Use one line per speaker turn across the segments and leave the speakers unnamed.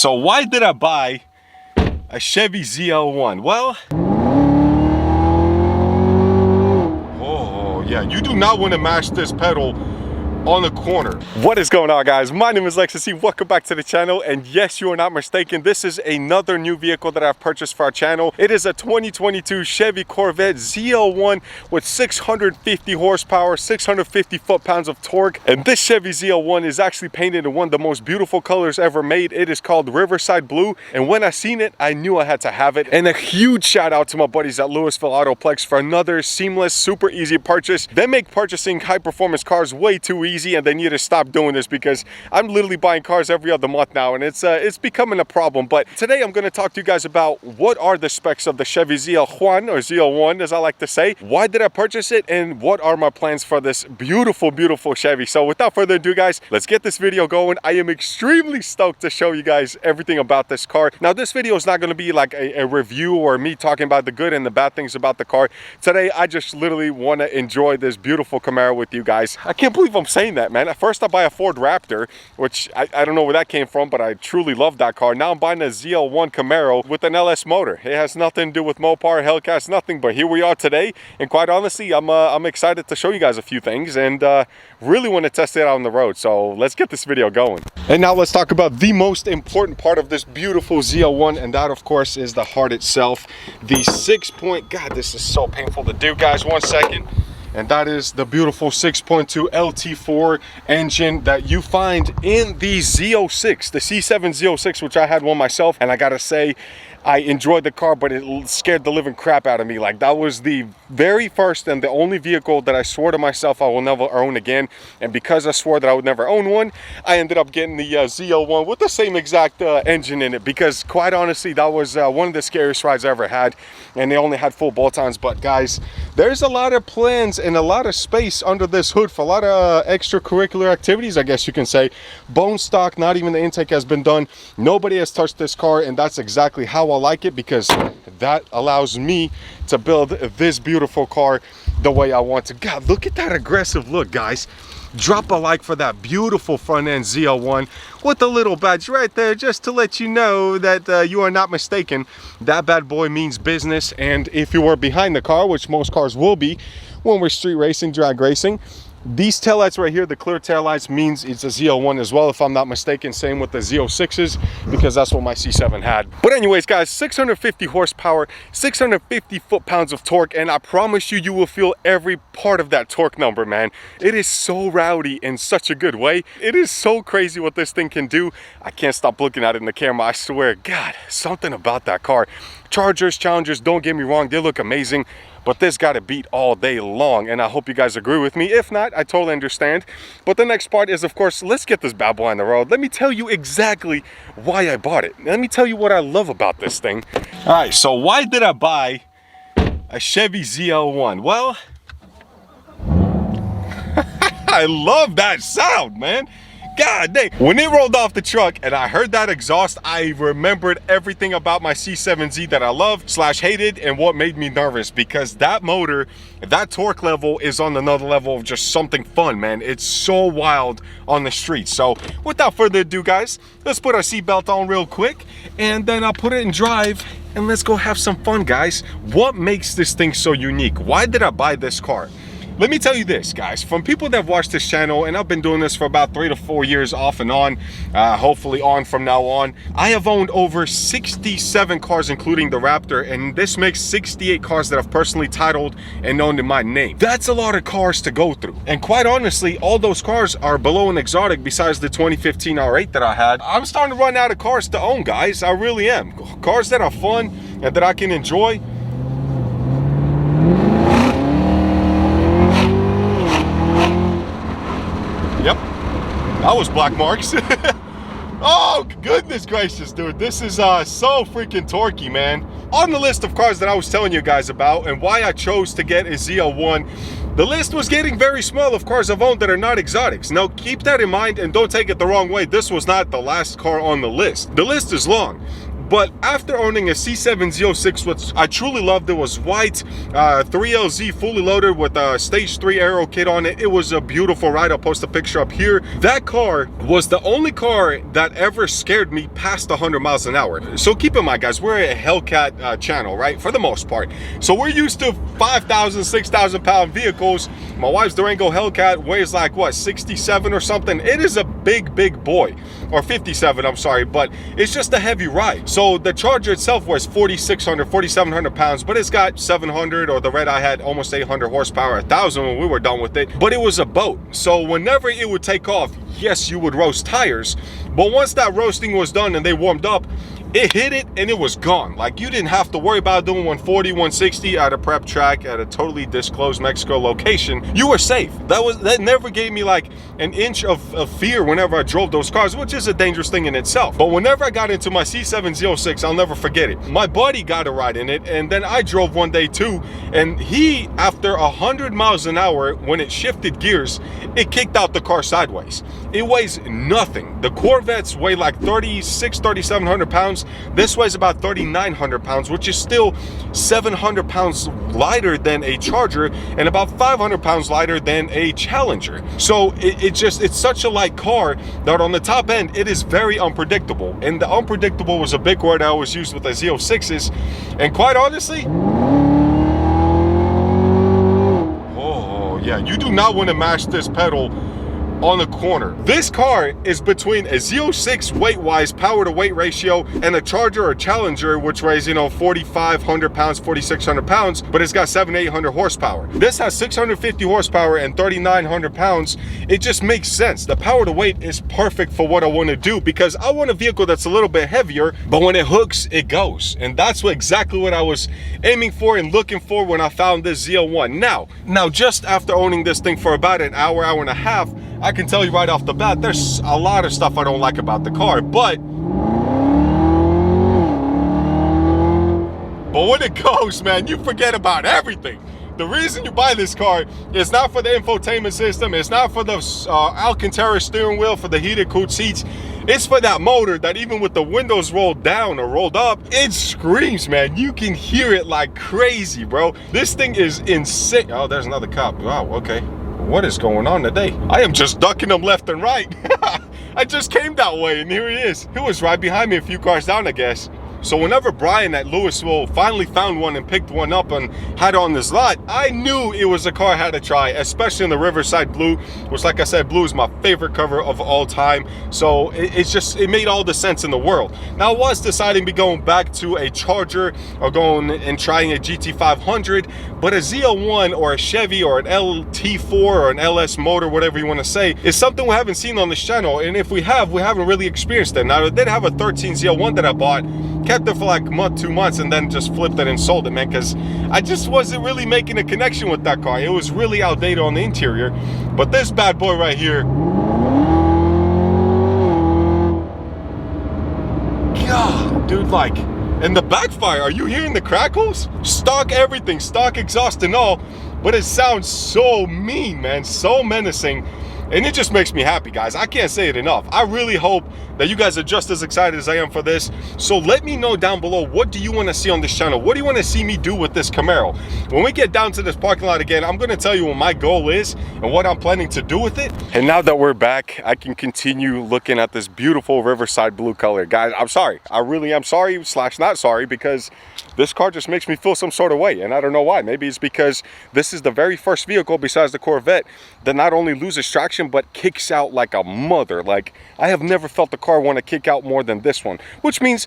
So why did I buy a Chevy ZL1? Well, oh yeah, you do not want to mash this pedal on the corner. What is going on, guys? My name is Lextasy. Welcome back to the channel, and yes, you are not mistaken, this is another new vehicle that I've purchased for our channel. It is a 2022 Chevy Corvette ZL1 with 650 horsepower, 650 foot-pounds of torque, and this Chevy ZL1 is actually painted in one of the most beautiful colors ever made. It is called Riverside Blue, and when I seen it, I knew I had to have it. And a huge shout out to my buddies at Lewisville Autoplex for another seamless, super easy purchase. They make purchasing high-performance cars way too easy, and they need to stop doing this because I'm literally buying cars every other month now, and it's becoming a problem. But today I'm going to talk to you guys about what are the specs of the Chevy ZL1, or ZL1 as I like to say, why did I purchase it, and what are my plans for this beautiful Chevy. So without further ado, guys, let's get this video going. I am extremely stoked to show you guys everything about this car. Now, this video is not going to be like a review or me talking about the good and the bad things about the car. Today I just literally want to enjoy this beautiful Camaro with you guys. I can't believe I'm saying that, man. At first I buy a Ford Raptor, which I don't know where that came from, but I truly love that car. Now I'm buying a ZL1 Camaro with an LS motor. It has nothing to do with Mopar, Hellcat, nothing, but here we are today, and quite honestly, I'm excited to show you guys a few things, and really want to test it out on the road. So let's get this video going. And now let's talk about the most important part of this beautiful ZL1, and that of course is the heart itself. The 6-point, God, this is so painful to do, guys. 1 second. And that is the beautiful 6.2 LT4 engine that you find in the Z06, the C7 Z06, which I had one myself, and I gotta say, I enjoyed the car, but it scared the living crap out of me. Like, that was the very first and the only vehicle that I swore to myself I will never own again. And because I swore that I would never own one, I ended up getting the ZL1 with the same exact engine in it, because quite honestly, that was one of the scariest rides I ever had, and they only had full bolt-ons. But guys, there's a lot of plans and a lot of space under this hood for a lot of extracurricular activities, I guess you can say. Bone stock, not even the intake has been done. Nobody has touched this car, and that's exactly how I like it, because that allows me to build this beautiful car the way I want to. God, look at that aggressive look, guys. Drop a like for that beautiful front end ZL1 with a little badge right there, just to let you know that you are not mistaken. That bad boy means business. And if you were behind the car, which most cars will be when we're street racing, drag racing, these taillights right here, the clear taillights, means it's a ZL1 as well, if I'm not mistaken. Same with the Z06s, because that's what my C7 had. But anyways, guys, 650 horsepower, 650 foot-pounds of torque, and I promise you, you will feel every part of that torque number, man. It is so rowdy in such a good way. It is so crazy what this thing can do. I can't stop looking at it in the camera, I swear. God, something about that car. Chargers, Challengers, don't get me wrong, they look amazing, but this got to beat all day long, and I hope you guys agree with me. If not, I totally understand. But the next part is, of course, let's get this bad boy on the road. Let me tell you exactly why I bought it. Let me tell you what I love about this thing. All right, so why did I buy a Chevy ZL1? Well, I love that sound, man. God dang. When it rolled off the truck and I heard that exhaust, I remembered everything about my C7Z that I loved / hated, and what made me nervous, because that motor, that torque level is on another level of just something fun, man. It's so wild on the streets. So without further ado, guys, let's put our seatbelt on real quick, and then I'll put it in drive, and let's go have some fun, guys. What makes this thing so unique? Why did I buy this car? Let me tell you this, guys, from people that have watched this channel, and I've been doing this for about 3 to 4 years off and on, hopefully on from now on. I have owned over 67 cars, including the Raptor, and this makes 68 cars that I've personally titled and owned in my name. That's a lot of cars to go through. And quite honestly, all those cars are below an exotic besides the 2015 R8 that I had. I'm starting to run out of cars to own, guys. I really am. Cars that are fun and that I can enjoy. Yep, that was black marks. Oh, goodness gracious, dude. This is so freaking torquey, man. On the list of cars that I was telling you guys about and why I chose to get a ZL1, the list was getting very small of cars I've owned that are not exotics. Now, keep that in mind and don't take it the wrong way. This was not the last car on the list. The list is long. But after owning a C7 Z06, which I truly loved, it was white, 3LZ fully loaded with a stage 3 aero kit on it. It was a beautiful ride. I'll post a picture up here. That car was the only car that ever scared me past 100 miles an hour. So keep in mind, guys, we're a Hellcat channel, right? For the most part. So we're used to 5,000, 6,000 pound vehicles. My wife's Durango Hellcat weighs like, what, 67 or something? It is a big boy. Or 57, I'm sorry, but it's just a heavy ride. So the Charger itself was 4,600, 4,700 pounds, but it's got 700, or the red I had almost 800 horsepower, 1,000 when we were done with it. But it was a boat. So whenever it would take off, yes, you would roast tires. But once that roasting was done and they warmed up, it hit it and it was gone. Like, you didn't have to worry about doing 140, 160 at a prep track at a totally disclosed Mexico location. You were safe. That never gave me like an inch of fear whenever I drove those cars, which is a dangerous thing in itself. But whenever I got into my C7 Z06, I'll never forget it. My buddy got a ride in it, and then I drove one day too, and he, after 100 miles an hour, when it shifted gears, it kicked out the car sideways. It weighs nothing. The Corvettes weigh like 3,700 pounds. This weighs about 3,900 pounds, which is still 700 pounds lighter than a Charger and about 500 pounds lighter than a Challenger. So it's such a light car that on the top end, it is very unpredictable. And the unpredictable was a big word I always used with the Z06s. And quite honestly, oh yeah, you do not want to mash this pedal on the corner. This car is between a Z06 weight-wise power to weight ratio and a Charger or Challenger, which weighs, you know, 4,500 pounds, 4,600 pounds, but it's got 700-800 horsepower. This has 650 horsepower and 3,900 pounds. It just makes sense. The power to weight is perfect for what I want to do, because I want a vehicle that's a little bit heavier, but when it hooks, it goes. And that's exactly what I was aiming for and looking for when I found this ZL1. Now, just after owning this thing for about an hour, hour and a half, I can tell you right off the bat, there's a lot of stuff I don't like about the car, but when it goes, man, you forget about everything. The reason you buy this car is not for the infotainment system, it's not for the Alcantara steering wheel, for the heated cooled seats. It's for that motor that even with the windows rolled down or rolled up, it screams, man. You can hear it like crazy, bro. This thing is insane. Oh, there's another cop. Wow, okay. What is going on today? I am just ducking them left and right. I just came that way and here he is. He was right behind me a few cars down, I guess. So whenever Brian at Lewisville finally found one and picked one up and had it on this lot, I knew it was a car I had to try, especially in the Riverside Blue, which, like I said, blue is my favorite color of all time. So it made all the sense in the world. Now I was deciding to be going back to a Charger or going and trying a GT500, but a ZL1 or a Chevy or an LT4 or an LS motor, whatever you want to say, is something we haven't seen on this channel. And if we have, we haven't really experienced it. Now I did have a 13 ZL1 that I bought, kept it for like a month, 2 months, and then just flipped it and sold it, man, because I just wasn't really making a connection with that car. It was really outdated on the interior. But this bad boy right here, God, dude, like, and the backfire, are you hearing the crackles? Stock everything, stock exhaust and all, but it sounds so mean, man, so menacing. And it just makes me happy, guys. I can't say it enough. I really hope that you guys are just as excited as I am for this. So let me know down below, what do you want to see on this channel? What do you want to see me do with this Camaro? When we get down to this parking lot again, I'm going to tell you what my goal is and what I'm planning to do with it. And now that we're back, I can continue looking at this beautiful Riverside blue color. Guys, I'm sorry. I really am sorry / not sorry, because this car just makes me feel some sort of way. And I don't know why. Maybe it's because this is the very first vehicle besides the Corvette that not only loses traction, but kicks out like a mother. Like, I have never felt the car want to kick out more than this one, which means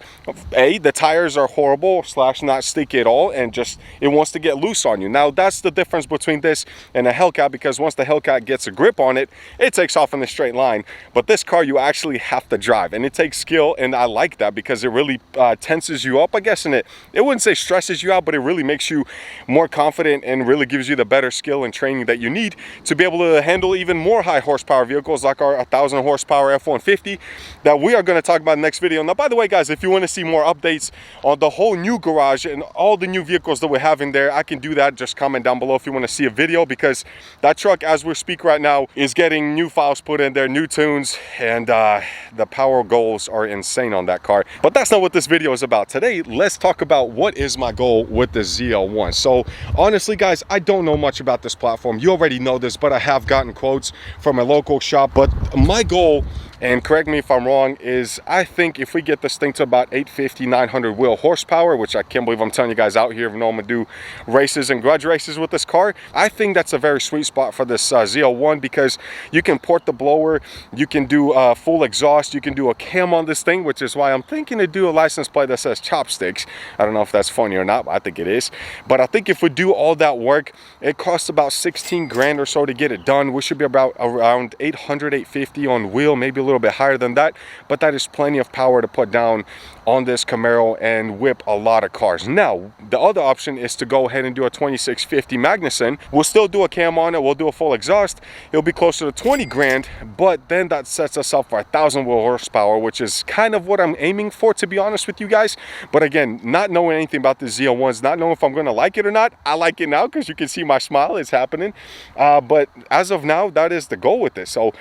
A, the tires are horrible / not sticky at all, and just it wants to get loose on you. Now that's the difference between this and a Hellcat, because once the Hellcat gets a grip on it, it takes off in a straight line. But this car, you actually have to drive, and it takes skill, and I like that because it really tenses you up, I guess, and it wouldn't say stresses you out, but it really makes you more confident and really gives you the better skill and training that you need to be able to handle even more high horsepower vehicles like our 1,000 horsepower F-150 that we are going to talk about in the next video. Now, by the way, guys, if you want to see more updates on the whole new garage and all the new vehicles that we have in there, I can do that. Just comment down below if you want to see a video, because that truck, as we speak right now, is getting new files put in there, new tunes, and the power goals are insane on that car. But that's not what this video is about. Today, let's talk about what is my goal with the ZL1. So honestly, guys, I don't know much about this platform. You already know this, but I have gotten quotes from a local shop. But my goal, and correct me if I'm wrong, is I think if we get this thing to about 850, 900 wheel horsepower, which I can't believe I'm telling you guys out here, even though I'm gonna do races and grudge races with this car, I think that's a very sweet spot for this ZL1, because you can port the blower, you can do full exhaust, you can do a cam on this thing, which is why I'm thinking to do a license plate that says chopsticks. I don't know if that's funny or not, but I think it is. But I think if we do all that work, it costs about 16 grand or so to get it done. We should be about around 800, 850 on wheel, maybe a little bit higher than that, but that is plenty of power to put down on this Camaro and whip a lot of cars. Now, the other option is to go ahead and do a 2650 Magnuson. We'll still do a cam on it, we'll do a full exhaust. It'll be closer to 20 grand, but then that sets us up for 1,000 wheel horsepower, which is kind of what I'm aiming for, to be honest with you guys. But again, not knowing anything about the ZL1s, not knowing if I'm going to like it or not. I like it now because you can see my smile is happening. But as of now, that is the goal with this. So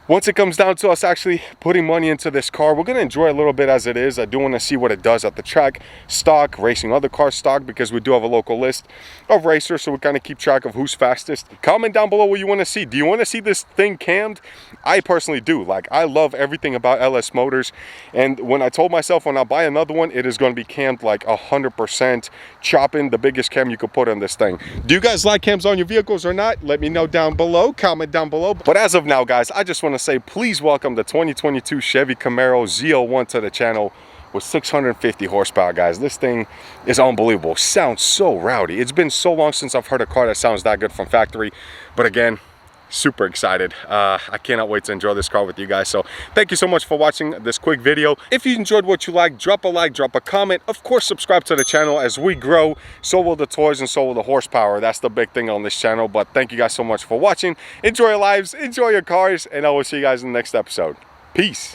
once it comes down to us actually putting money into this car, we're going to enjoy a little bit as it is. I do want to see what it does at the track, stock, racing other cars stock, because we do have a local list of racers, so we kind of keep track of who's fastest. Comment down below what you want to see. Do you want to see this thing cammed? I personally do. Like, I love everything about LS Motors, and when I told myself when I buy another one, it is going to be cammed like 100%, chopping the biggest cam you could put on this thing. Do you guys like cams on your vehicles or not? Let me know down below. Comment down below. But as of now, guys, I just want to say please welcome the 2022 Chevy Camaro ZL1 to the channel with 650 horsepower, guys. This thing is unbelievable. Sounds so rowdy. It's been so long since I've heard a car that sounds that good from factory, but again, super excited. I cannot wait to enjoy this car with you guys. So thank you so much for watching this quick video. If you enjoyed what you like, drop a like, drop a comment. Of course, subscribe to the channel. As we grow, so will the toys and so will the horsepower. That's the big thing on this channel. But thank you guys so much for watching. Enjoy your lives, enjoy your cars, and I will see you guys in the next episode. Peace.